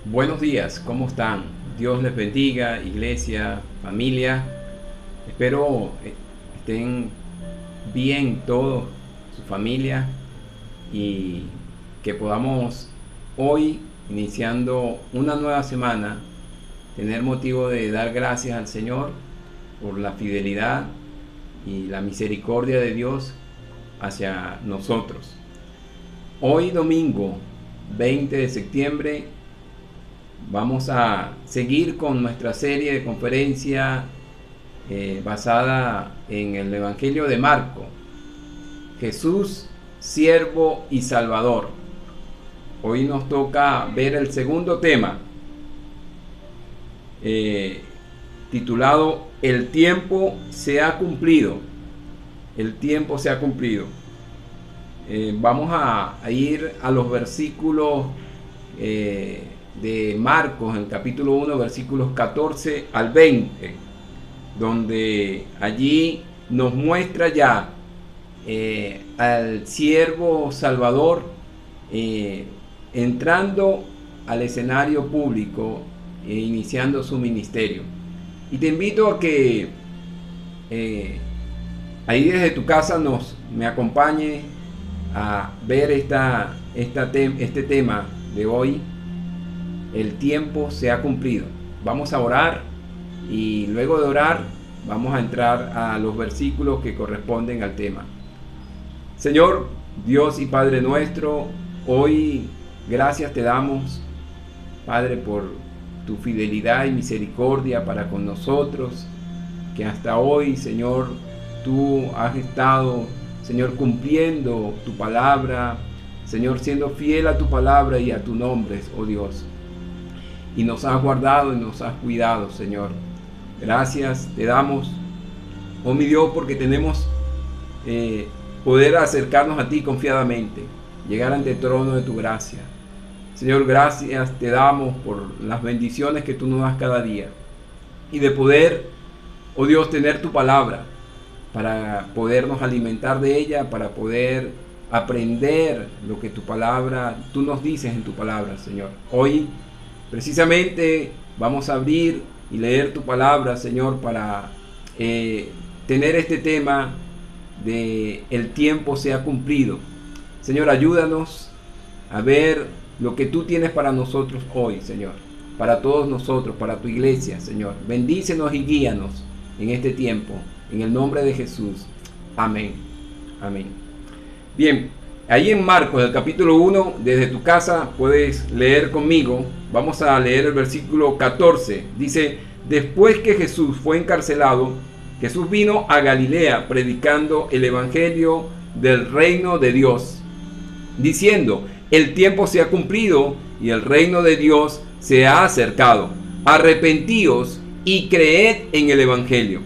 Buenos días, ¿cómo están? Dios les bendiga, iglesia, familia. Espero estén bien todos, su familia, y que podamos hoy, iniciando una nueva semana, tener motivo de dar gracias al Señor por la fidelidad y la misericordia de Dios hacia nosotros. Hoy domingo 20 de septiembre vamos a seguir con nuestra serie de conferencia basada en el Evangelio de Marco. Jesús, siervo y salvador. Hoy nos toca ver el segundo tema, titulado El tiempo se ha cumplido. El tiempo se ha cumplido. Vamos a ir a los versículos de Marcos, en el capítulo 1, versículos 14 al 20, donde allí nos muestra ya al siervo Salvador entrando al escenario público e iniciando su ministerio. Y te invito a que ahí desde tu casa me acompañe a ver este tema de hoy. El tiempo se ha cumplido. Vamos a orar y luego de orar vamos a entrar a los versículos que corresponden al tema. Señor, Dios y Padre nuestro, hoy gracias te damos, Padre, por tu fidelidad y misericordia para con nosotros, que hasta hoy, Señor, tú has estado, Señor, cumpliendo tu palabra, Señor, siendo fiel a tu palabra y a tu nombre, oh Dios. Y nos has guardado y nos has cuidado, Señor. Gracias te damos, oh mi Dios, porque tenemos poder acercarnos a ti confiadamente, llegar ante el trono de tu gracia. Señor, gracias te damos por las bendiciones que tú nos das cada día. Y de poder, oh Dios, tener tu palabra para podernos alimentar de ella, para poder aprender lo que tú nos dices en tu palabra, Señor. Hoy precisamente vamos a abrir y leer tu palabra, Señor, para tener este tema de el tiempo se ha cumplido. Señor, ayúdanos a ver lo que tú tienes para nosotros hoy, Señor, para todos nosotros, para tu iglesia, Señor. Bendícenos y guíanos en este tiempo, en el nombre de Jesús. Amén. Amén. Bien, ahí en Marcos, el capítulo 1, desde tu casa puedes leer conmigo. Vamos a leer el versículo 14. Dice: después que Jesús fue encarcelado, Jesús vino a Galilea predicando el evangelio del reino de Dios, diciendo: el tiempo se ha cumplido y el reino de Dios se ha acercado. Arrepentíos y creed en el evangelio.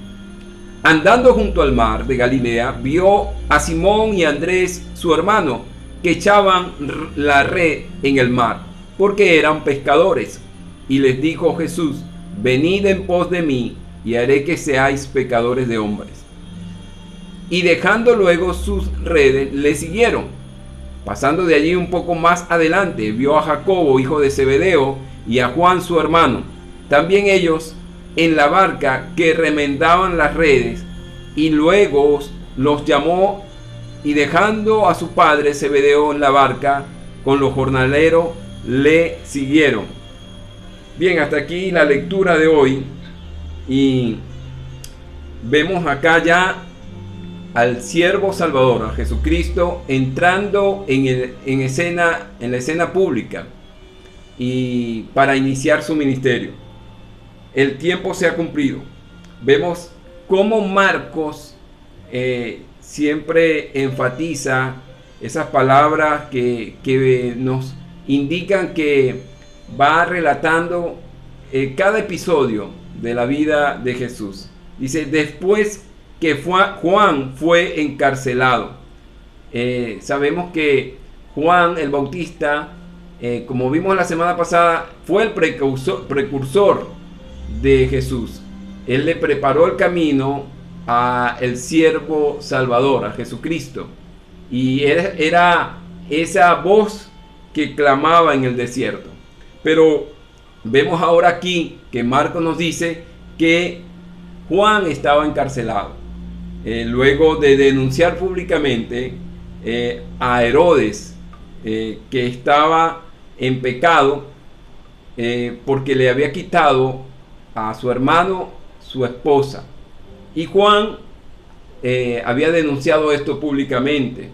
Andando junto al mar de Galilea, vio a Simón y a Andrés, su hermano, que echaban la red en el mar, porque eran pescadores. Y les dijo Jesús: venid en pos de mí, y haré que seáis pescadores de hombres. Y dejando luego sus redes, le siguieron. Pasando de allí un poco más adelante, vio a Jacobo, hijo de Zebedeo, y a Juan, su hermano, también ellos en la barca, que remendaban las redes, y luego los llamó, y dejando a su padre Zebedeo en la barca con los jornaleros, le siguieron. Bien, hasta aquí la lectura de hoy, y vemos acá ya al siervo Salvador, a Jesucristo, entrando en la escena pública y para iniciar su ministerio. El tiempo se ha cumplido. Vemos cómo Marcos siempre enfatiza esas palabras que nos indican que va relatando cada episodio de la vida de Jesús. Dice: después que Juan fue encarcelado. Sabemos que Juan el Bautista, como vimos la semana pasada, fue el precursor de Jesús. Él le preparó el camino a el siervo Salvador, a Jesucristo, y era esa voz que clamaba en el desierto. Pero vemos ahora aquí que Marcos nos dice que Juan estaba encarcelado. Luego de denunciar públicamente a Herodes, que estaba en pecado porque le había quitado a su hermano su esposa. Y Juan había denunciado esto públicamente.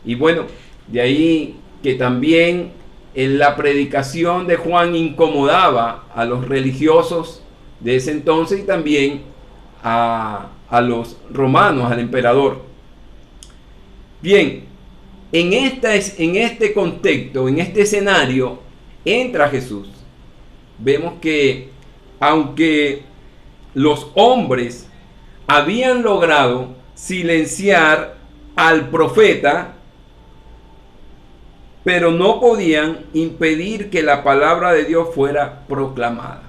Y bueno, de ahí que también en la predicación de Juan incomodaba a los religiosos de ese entonces y también a los romanos, al emperador. Bien, en este contexto, en este escenario, entra Jesús. Vemos que aunque los hombres habían logrado silenciar al profeta, pero no podían impedir que la palabra de Dios fuera proclamada.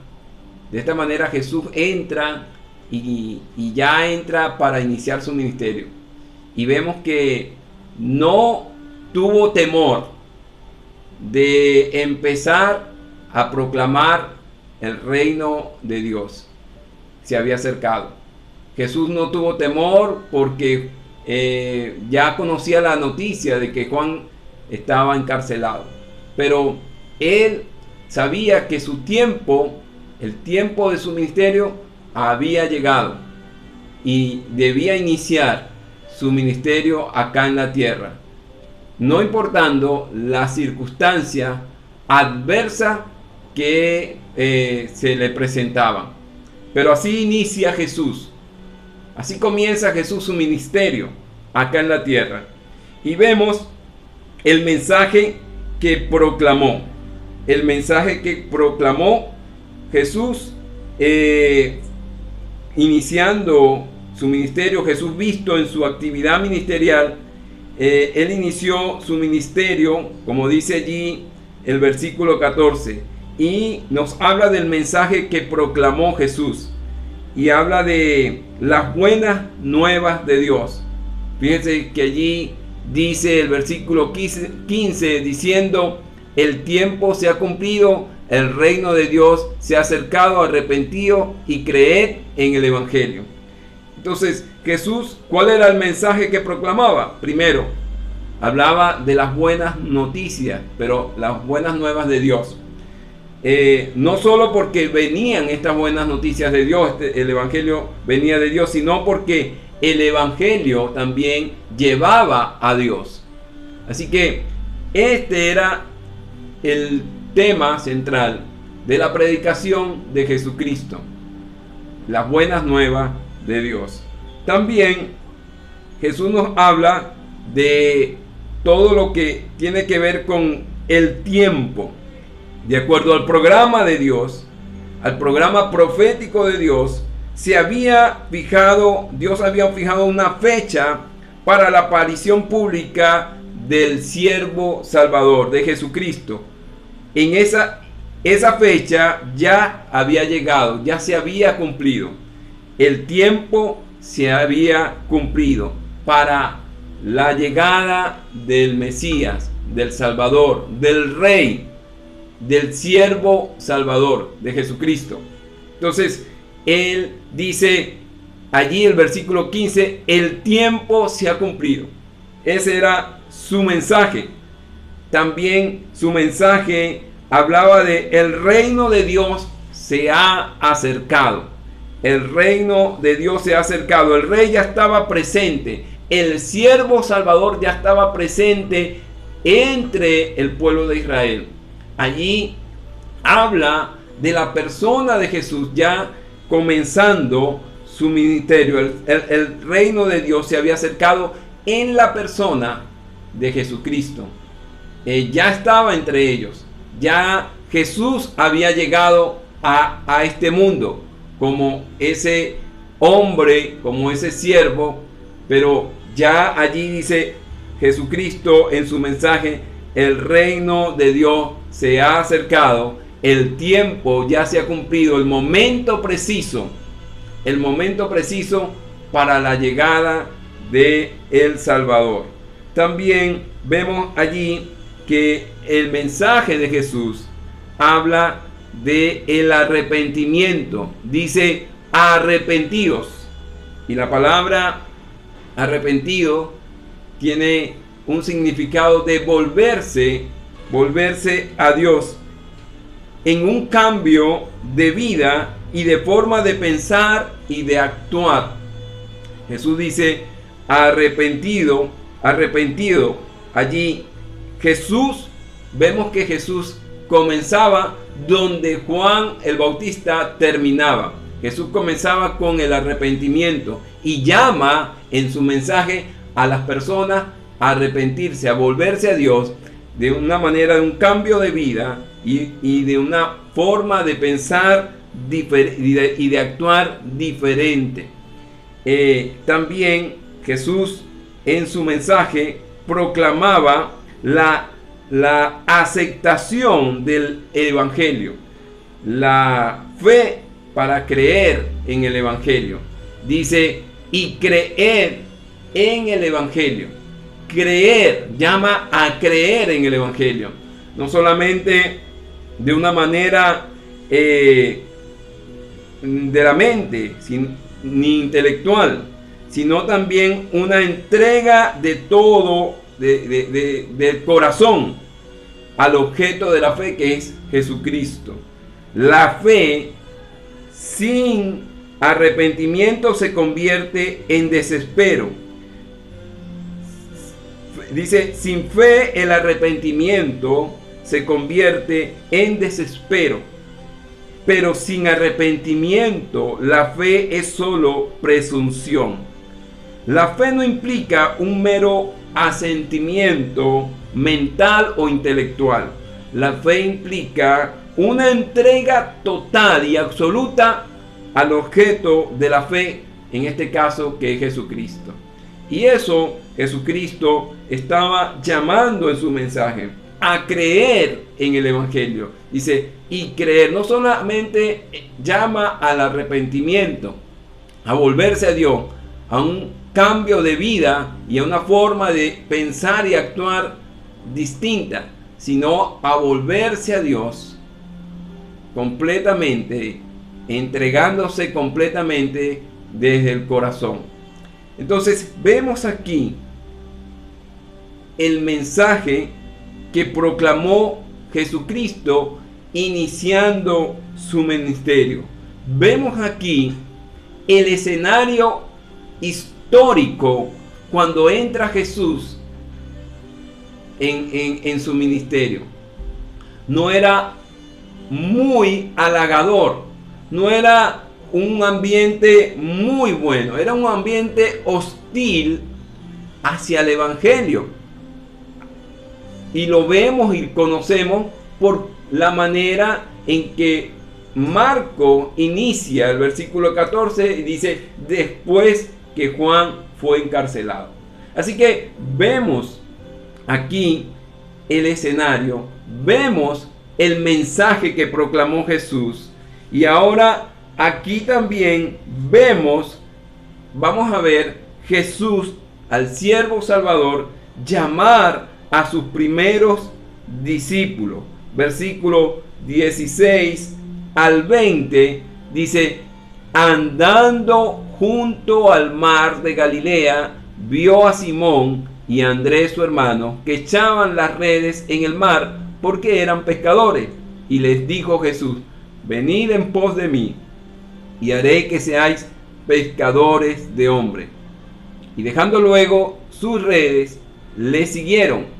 De esta manera Jesús entra y ya entra para iniciar su ministerio. Y vemos que no tuvo temor de empezar a proclamar el reino de Dios. Se había acercado. Jesús no tuvo temor porque ya conocía la noticia de que Juan estaba encarcelado. Pero él sabía que su tiempo, el tiempo de su ministerio, había llegado y debía iniciar su ministerio acá en la tierra, no importando la circunstancia adversa que se le presentaban. Pero así inicia Jesús, así comienza Jesús su ministerio acá en la tierra. Y vemos el mensaje que proclamó, Jesús, iniciando su ministerio. Jesús, visto en su actividad ministerial, él inició su ministerio, como dice allí el versículo 14, y nos habla del mensaje que proclamó Jesús, y habla de las buenas nuevas de Dios. Fíjense que allí dice el versículo 15 diciendo: el tiempo se ha cumplido, el reino de Dios se ha acercado, arrepentido y creed en el evangelio. Entonces Jesús, ¿cuál era el mensaje que proclamaba? Primero, hablaba de las buenas noticias, pero las buenas nuevas de Dios. No solo porque venían estas buenas noticias de Dios, el evangelio venía de Dios, sino porque el evangelio también llevaba a Dios. Así que este era el tema central de la predicación de Jesucristo, las buenas nuevas de Dios. También Jesús nos habla de todo lo que tiene que ver con el tiempo. De acuerdo al programa de Dios, al programa profético de Dios, Dios había fijado una fecha para la aparición pública del siervo Salvador, de Jesucristo. En esa fecha ya había llegado, ya se había cumplido. El tiempo se había cumplido para la llegada del Mesías, del Salvador, del Rey, del siervo Salvador, de Jesucristo. Entonces, él dice allí el versículo 15, el tiempo se ha cumplido. Ese era su mensaje. También su mensaje hablaba de el reino de Dios se ha acercado. El reino de Dios se ha acercado. El rey ya estaba presente. El siervo Salvador ya estaba presente entre el pueblo de Israel. Allí habla de la persona de Jesús ya comenzando su ministerio. El reino de Dios se había acercado en la persona de Jesucristo. Ya estaba entre ellos. Ya Jesús había llegado a este mundo como ese hombre, como ese siervo, pero ya allí dice Jesucristo en su mensaje: el reino de Dios se ha acercado, el tiempo ya se ha cumplido, el momento preciso para la llegada de el Salvador. También vemos allí que el mensaje de Jesús habla del arrepentimiento. Dice arrepentidos. Y la palabra arrepentido tiene un significado de volverse a Dios en un cambio de vida y de forma de pensar y de actuar. Jesús dice arrepentido. Allí vemos que Jesús comenzaba donde Juan el Bautista terminaba. Jesús comenzaba con el arrepentimiento y llama en su mensaje a las personas a arrepentirse, a volverse a Dios de una manera, de un cambio de vida y de una forma de pensar y de actuar diferente. También Jesús en su mensaje proclamaba la aceptación del Evangelio, la fe para creer en el Evangelio. Dice, y creer en el Evangelio. Creer, llama a creer en el Evangelio. No solamente de una manera de la mente, ni intelectual, sino también una entrega de todo, del corazón, al objeto de la fe, que es Jesucristo. La fe sin arrepentimiento se convierte en desespero. Dice, sin fe el arrepentimiento se convierte en desespero. Pero sin arrepentimiento la fe es solo presunción. La fe no implica un mero asentimiento mental o intelectual. La fe implica una entrega total y absoluta al objeto de la fe, en este caso que es Jesucristo. Y eso Jesucristo estaba llamando en su mensaje a creer en el Evangelio. Dice, y creer no solamente llama al arrepentimiento, a volverse a Dios, a un cambio de vida y a una forma de pensar y actuar distinta, sino a volverse a Dios completamente, entregándose completamente desde el corazón. Entonces vemos aquí el mensaje que proclamó Jesucristo iniciando su ministerio. Vemos aquí el escenario histórico cuando entra Jesús en su ministerio. No era muy halagador, no era un ambiente muy bueno, era un ambiente hostil hacia el Evangelio. Y lo vemos y conocemos por la manera en que Marco inicia el versículo 14 y dice, después que Juan fue encarcelado. Así que vemos aquí el escenario, vemos el mensaje que proclamó Jesús, y ahora aquí también vamos a ver Jesús, al siervo Salvador, llamar a sus primeros discípulos. Versículo 16 al 20 dice, andando junto al mar de Galilea, vio a Simón y a Andrés su hermano, que echaban las redes en el mar porque eran pescadores. Y les dijo Jesús, venid en pos de mí, y haré que seáis pescadores de hombres. Y dejando luego sus redes, le siguieron.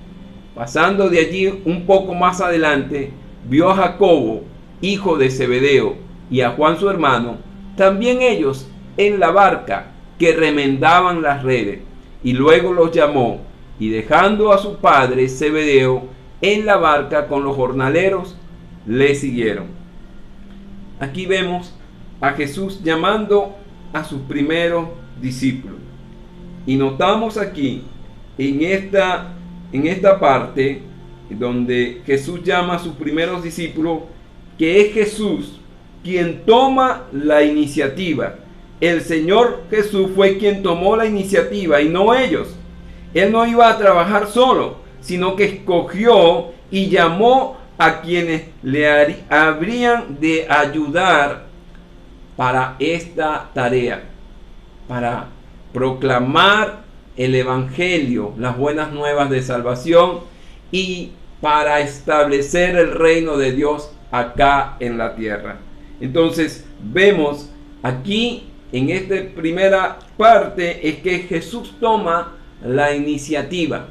Pasando de allí un poco más adelante, vio a Jacobo, hijo de Zebedeo, y a Juan su hermano, también ellos en la barca, que remendaban las redes. Y luego los llamó, y dejando a su padre Zebedeo en la barca con los jornaleros, le siguieron. Aquí vemos a Jesús llamando a sus primeros discípulos. Y notamos aquí, en esta parte donde Jesús llama a sus primeros discípulos, que es Jesús quien toma la iniciativa. El Señor Jesús fue quien tomó la iniciativa y no ellos. Él no iba a trabajar solo, sino que escogió y llamó a quienes habrían de ayudar para esta tarea, para proclamar el Evangelio, las buenas nuevas de salvación, y para establecer el reino de Dios acá en la tierra. Entonces vemos aquí en esta primera parte es que Jesús toma la iniciativa,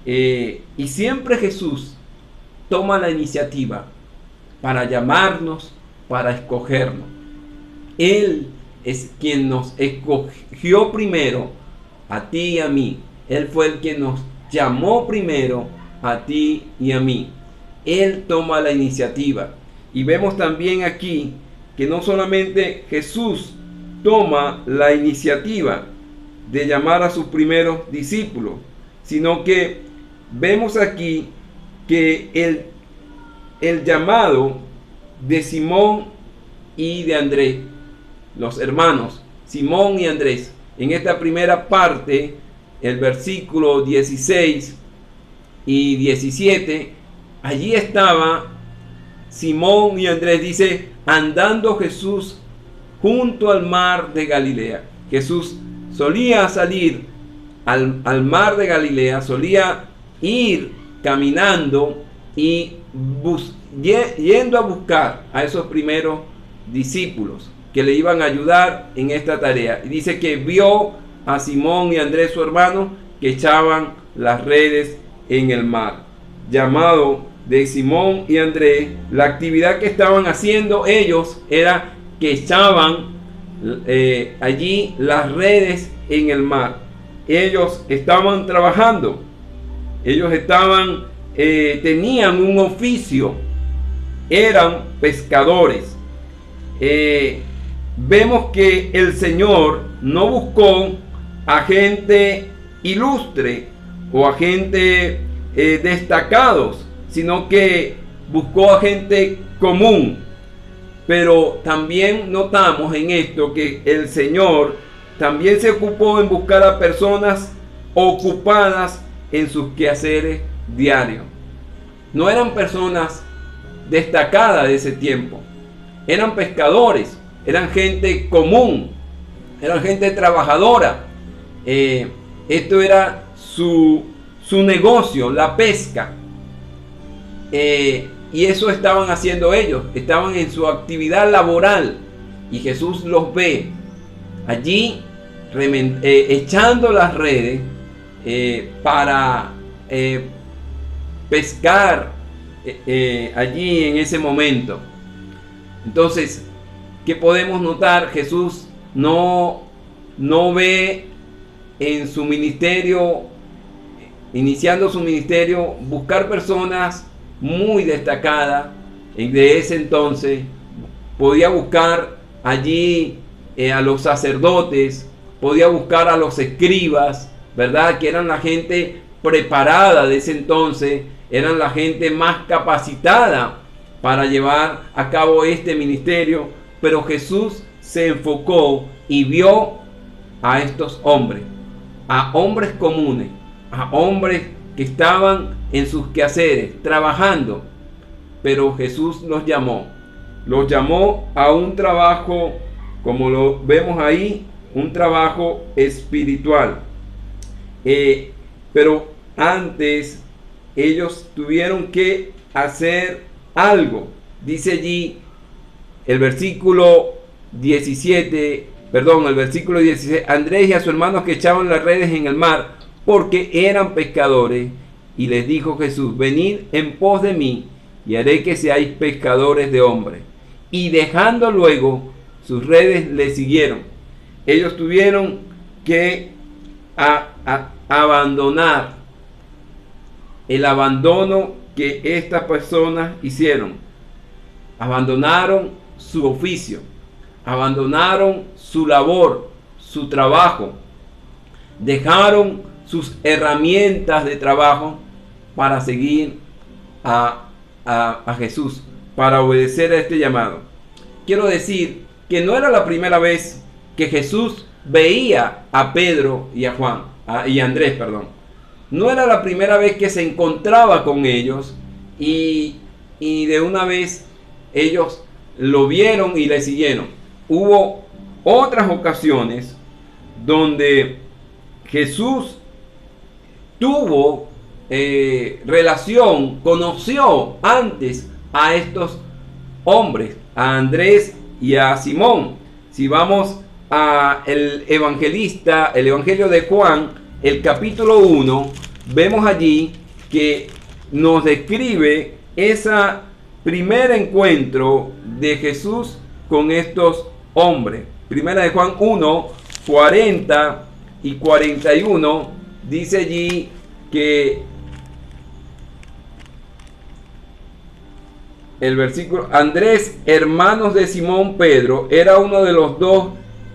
y siempre Jesús toma la iniciativa para llamarnos, para escogernos. Él es quien nos escogió primero, a ti y a mí. Él fue el que nos llamó primero, a ti y a mí. Él toma la iniciativa. Y vemos también aquí que no solamente Jesús toma la iniciativa de llamar a sus primeros discípulos, sino que vemos aquí que el llamado de Simón y de Andrés, los hermanos Simón y Andrés, en esta primera parte, el versículo 16 y 17, allí estaba Simón y Andrés, dice, andando Jesús junto al mar de Galilea. Jesús solía salir al mar de Galilea, solía ir caminando y yendo a buscar a esos primeros discípulos que le iban a ayudar en esta tarea. Y dice que vio a Simón y Andrés, su hermano, que echaban las redes en el mar. Llamado de Simón y Andrés, la actividad que estaban haciendo ellos era que echaban allí las redes en el mar. Ellos estaban trabajando, ellos tenían un oficio, eran pescadores. Vemos que el Señor no buscó a gente ilustre o a gente destacados, sino que buscó a gente común. Pero también notamos en esto que el Señor también se ocupó en buscar a personas ocupadas en sus quehaceres diarios. No eran personas destacadas de ese tiempo, eran pescadores, eran gente común, eran gente trabajadora. Esto era su negocio, la pesca. Y eso estaban haciendo ellos, estaban en su actividad laboral. Y Jesús los ve allí echando las redes para pescar allí en ese momento. Entonces, ¿qué podemos notar? Jesús no ve en su ministerio, iniciando su ministerio, buscar personas muy destacadas. De ese entonces podía buscar allí a los sacerdotes, podía buscar a los escribas, ¿verdad? Que eran la gente preparada de ese entonces, eran la gente más capacitada para llevar a cabo este ministerio. Pero Jesús se enfocó y vio a estos hombres, a hombres comunes, a hombres que estaban en sus quehaceres, trabajando. Pero Jesús los llamó a un trabajo, como lo vemos ahí, un trabajo espiritual. Pero antes ellos tuvieron que hacer algo. Dice allí el versículo 16, Andrés y a sus hermanos que echaban las redes en el mar, porque eran pescadores. Y les dijo Jesús, venid en pos de mí, y haré que seáis pescadores de hombres. Y dejando luego sus redes, le siguieron. Ellos tuvieron que abandonar el abandono que estas personas hicieron. Abandonaron su oficio, abandonaron su labor, su trabajo, dejaron sus herramientas de trabajo para seguir a Jesús, para obedecer a este llamado. Quiero decir que no era la primera vez que Jesús veía a Pedro y a Andrés, perdón. No era la primera vez que se encontraba con ellos y y de una vez ellos lo vieron y le siguieron. Hubo otras ocasiones donde Jesús tuvo relación, conoció antes a estos hombres, a Andrés y a Simón. Si vamos a el Evangelio de Juan, el capítulo 1, vemos allí que nos describe ese primer encuentro de Jesús con estos hombres. Primera de Juan 1, 40 y 41, dice allí que el versículo: Andrés, hermanos de Simón Pedro, era uno de los dos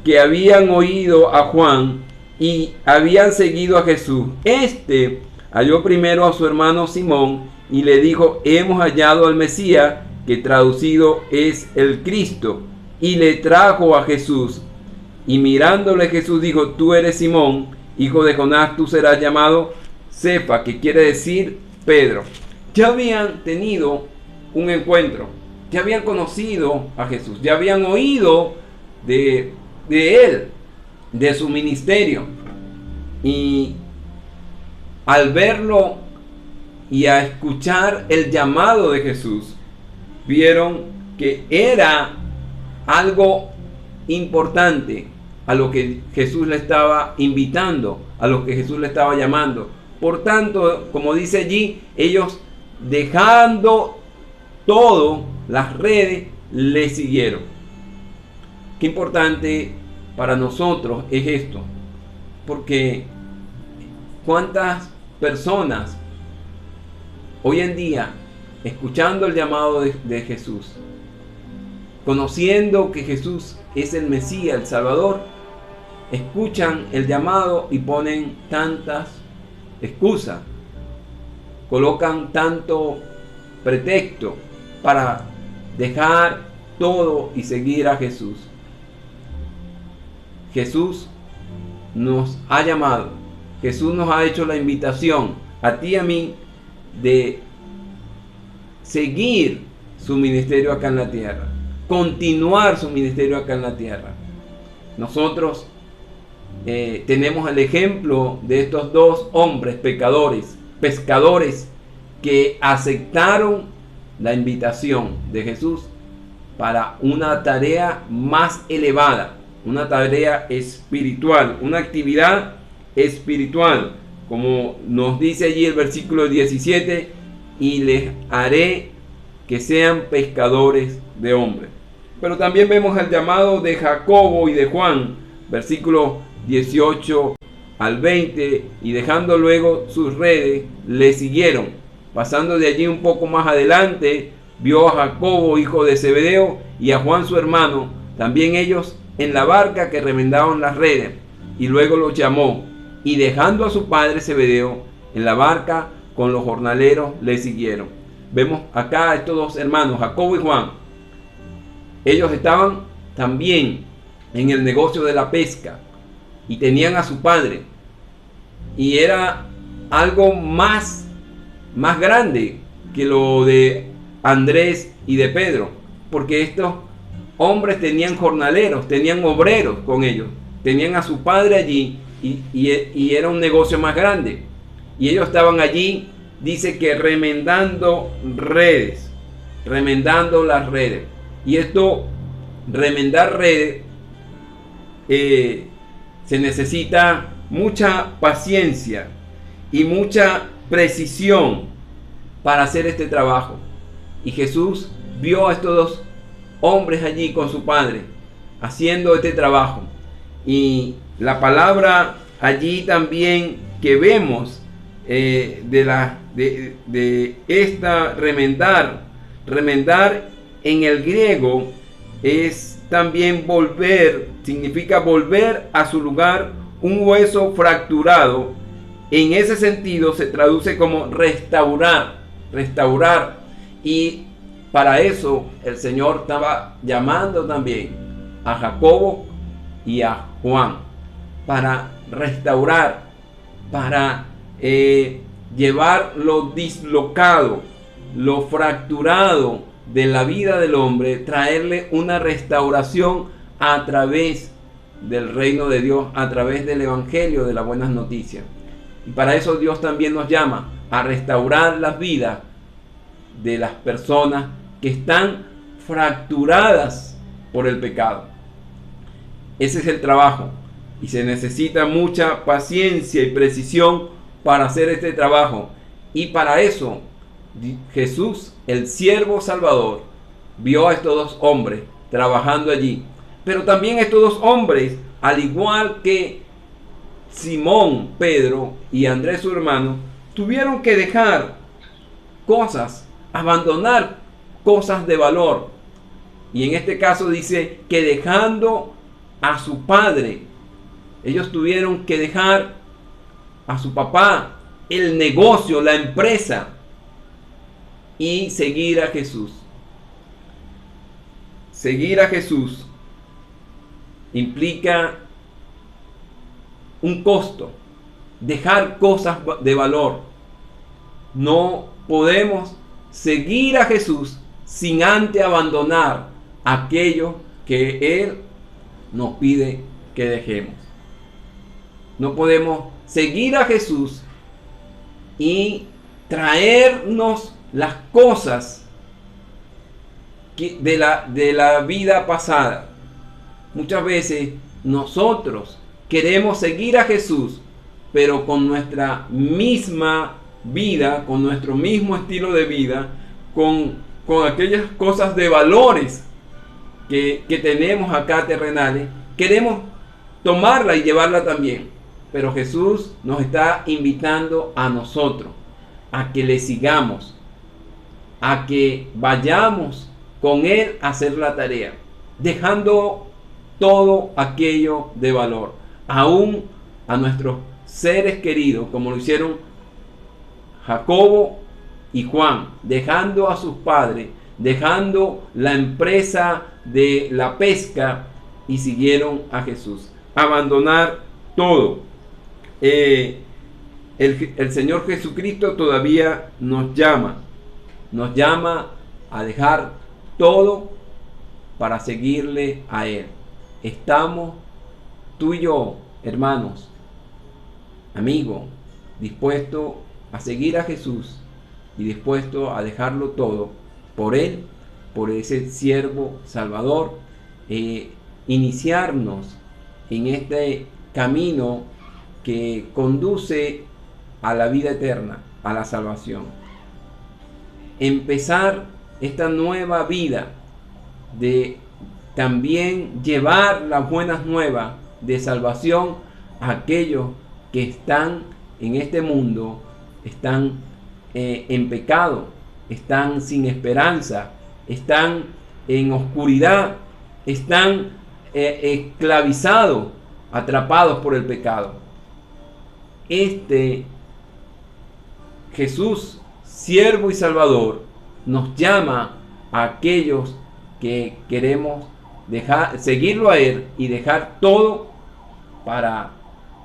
que habían oído a Juan y habían seguido a Jesús. Este halló primero a su hermano Simón y le dijo: hemos hallado al Mesías, que traducido es el Cristo, y le trajo a Jesús. Y mirándole Jesús dijo: tú eres Simón, hijo de Jonás, tú serás llamado Cefa, que quiere decir Pedro. Ya habían tenido un encuentro, ya habían conocido a Jesús, ya habían oído de él, de su ministerio, y al verlo y a escuchar el llamado de Jesús, vieron que era algo importante a lo que Jesús le estaba invitando, a lo que Jesús le estaba llamando. Por tanto, como dice allí, ellos, dejando todo, las redes, le siguieron. Qué importante para nosotros es esto, porque cuántas personas hoy en día, escuchando el llamado de Jesús, conociendo que Jesús es el Mesías, el Salvador, escuchan el llamado y ponen tantas excusas, colocan tanto pretexto para dejar todo y seguir a Jesús. Jesús nos ha llamado, Jesús nos ha hecho la invitación a ti y a mí de seguir su ministerio acá en la tierra, continuar su ministerio acá en la tierra. Nosotros tenemos el ejemplo de estos dos hombres pescadores que aceptaron la invitación de Jesús para una tarea más elevada, una tarea espiritual, una actividad espiritual, como nos dice allí el versículo 17: y les haré que sean pescadores de hombres. Pero también vemos el llamado de Jacobo y de Juan, versículo 18 al 20, y dejando luego sus redes, le siguieron. Pasando de allí un poco más adelante, vio a Jacobo, hijo de Zebedeo, y a Juan su hermano, también ellos en la barca que remendaban las redes, y luego los llamó, y dejando a su padre Zebedeo en la barca con los jornaleros, le siguieron. Vemos acá a estos dos hermanos, Jacobo y Juan. Ellos estaban también en el negocio de la pesca y tenían a su padre, y era algo más grande que lo de Andrés y de Pedro, porque estos hombres tenían jornaleros, tenían obreros con ellos, tenían a su padre allí, y era un negocio más grande, y ellos estaban allí, dice que remendando las redes. Y esto, remendar redes, se necesita mucha paciencia y mucha precisión para hacer este trabajo. Y Jesús vio a estos dos hombres allí con su padre haciendo este trabajo, y la palabra allí también que vemos de esta remendar en el griego es también volver, significa volver a su lugar un hueso fracturado. En ese sentido se traduce como restaurar, y para eso el Señor estaba llamando también a Jacobo y a Juan para restaurar, para llevar lo dislocado, lo fracturado de la vida del hombre, traerle una restauración a través del reino de Dios, a través del evangelio de las buenas noticias. Y para eso Dios también nos llama a restaurar las vidas de las personas que están fracturadas por el pecado. Ese es el trabajo, y se necesita mucha paciencia y precisión para hacer este trabajo. Y para eso Jesús, el siervo Salvador, vio a estos dos hombres trabajando allí. Pero también estos dos hombres, al igual que Simón, Pedro y Andrés su hermano, tuvieron que dejar cosas, abandonar cosas de valor. Y en este caso dice que dejando a su padre, ellos tuvieron que dejar a su papá, el negocio, la empresa, y seguir a Jesús. Seguir a Jesús implica un costo, dejar cosas de valor. No podemos seguir a Jesús sin antes abandonar aquello que Él nos pide que dejemos. No podemos seguir a Jesús y traernos las cosas de la vida pasada. Muchas veces nosotros queremos seguir a Jesús, pero con nuestra misma vida, con nuestro mismo estilo de vida, con aquellas cosas de valores que tenemos acá terrenales, queremos tomarla y llevarla también. Pero Jesús nos está invitando a nosotros a que le sigamos, a que vayamos con Él a hacer la tarea, dejando todo aquello de valor, aún a nuestros seres queridos, como lo hicieron Jacobo y Juan, dejando a sus padres, dejando la empresa de la pesca, y siguieron a Jesús. Abandonar todo. El Señor Jesucristo todavía nos llama a dejar todo para seguirle a Él. Estamos tú y yo, hermanos, amigos, dispuestos a seguir a Jesús y dispuestos a dejarlo todo por Él, por ese siervo Salvador, iniciarnos en este camino que conduce a la vida eterna, a la salvación. Empezar esta nueva vida de también llevar las buenas nuevas de salvación a aquellos que están en este mundo, están en pecado, están sin esperanza, están en oscuridad, están esclavizados, atrapados por el pecado. Este Jesús, siervo y Salvador, nos llama a aquellos que queremos seguirlo a Él y dejar todo para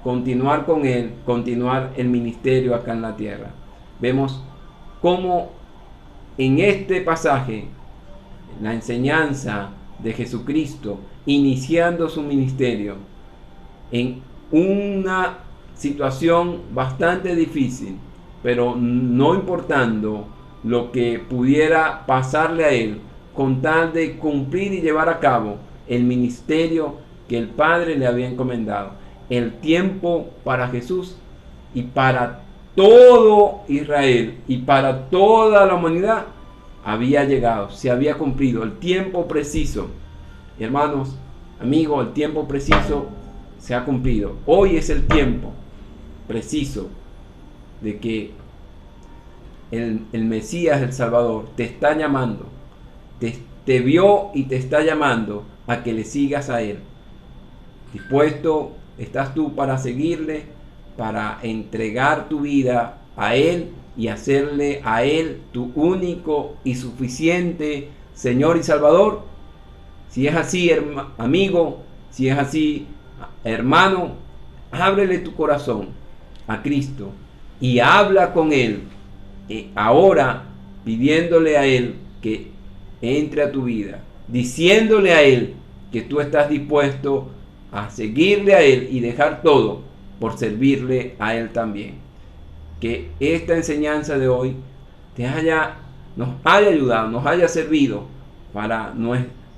continuar con Él, continuar el ministerio acá en la tierra. Vemos cómo en este pasaje la enseñanza de Jesucristo iniciando su ministerio en una situación bastante difícil, pero no importando lo que pudiera pasarle a Él, con tal de cumplir y llevar a cabo el ministerio que el Padre le había encomendado. El tiempo para Jesús y para todo Israel y para toda la humanidad había llegado, se había cumplido el tiempo preciso. Hermanos, amigos, el tiempo preciso se ha cumplido. Hoy es el tiempo preciso de que el Mesías, el Salvador, te está llamando, te vio y te está llamando a que le sigas a Él. ¿Dispuesto estás tú para seguirle, para entregar tu vida a Él y hacerle a Él tu único y suficiente Señor y Salvador? Si es así, amigo, si es así, hermano, ábrele tu corazón a Cristo y habla con Él ahora pidiéndole a Él que entre a tu vida, diciéndole a Él que tú estás dispuesto a seguirle a Él y dejar todo por servirle a Él también. Que esta enseñanza de hoy nos haya ayudado, nos haya servido para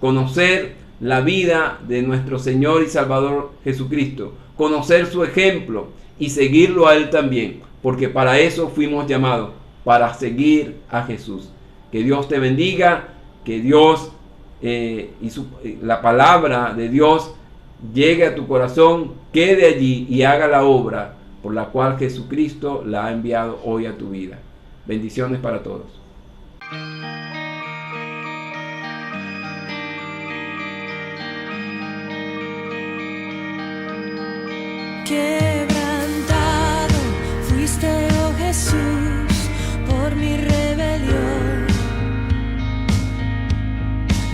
conocer la vida de nuestro Señor y Salvador Jesucristo, conocer su ejemplo y seguirlo a Él también, porque para eso fuimos llamados, para seguir a Jesús. Que Dios te bendiga, que Dios la palabra de Dios llegue a tu corazón, quede allí y haga la obra por la cual Jesucristo la ha enviado hoy a tu vida. Bendiciones para todos. Quebrantado fuiste, oh Jesús, por mi rebelión.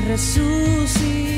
Resucitado